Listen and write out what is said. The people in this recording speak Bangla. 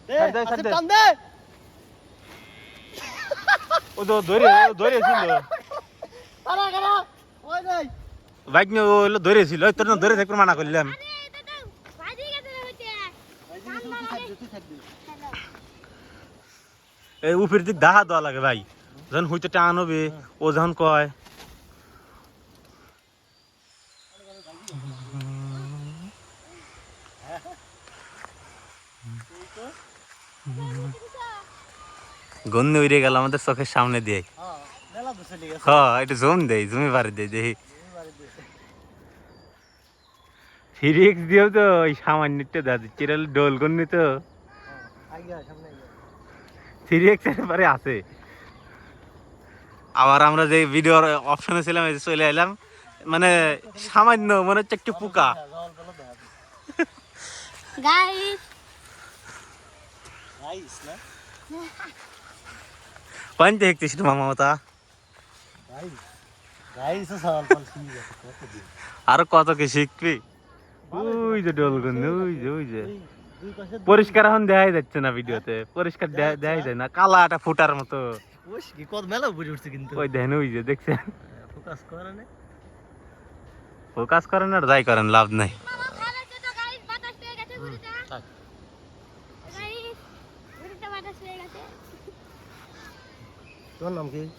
আসিফ টান দে ও তো ধরেছিল কারা কারা ওই নাই বাইক নিয়ে ও হলো ধরেছিল তোর না ধরে থাকতে মানা করলাম এই উপর দিক দাহা দেওয়া লাগে ভাই যখন হইতে টান হবে ও যখন কয় গন্ধে উড়ে গেল আমাদের চোখের সামনে দিয়ে মেলা বসে লিগে হ্যাঁ এটা জম দেয় জমি পারে দেয় দেখি ফিরিক্স দিয়েও তো ওই সামান্যটা দাদি চিরাল ডোল গন্নি তো আইগা সামনে আইগা ফিরিক্স এর আছে আবার আমরা যে ভিডিওর অপশনে ছিলাম এই যে চলে এলাম মানে সামান্য মনে হচ্ছে একটু পোকা গাইস গাইস না পানি দেখতেছি তো মামা মতা গাইস গাইস সওয়াল পাল ঠিক আছে কত দিন আর কত কি শিখবি ওই যে ডোল গন্নি ওই যে দুই পাশে পরিষ্কার এখন দেখাই যাচ্ছে না ভিডিওতে পরিষ্কার দেখাই যায় না কালা একটা ফুটার মতো ওস কি কত মেলা বুঝে উঠছে কিন্তু ওই দেখেন ওই যে দেখছেন ফোকাস করে না ফোকাস করেন আর যাই করেন লাভ নাই মামা ভালো তো গাইস বাতাস পেয়ে গেছে ঘুরিটা থাক গাইস ঘুরিটা বাতাস পেয়ে গেছে তোর নাম কি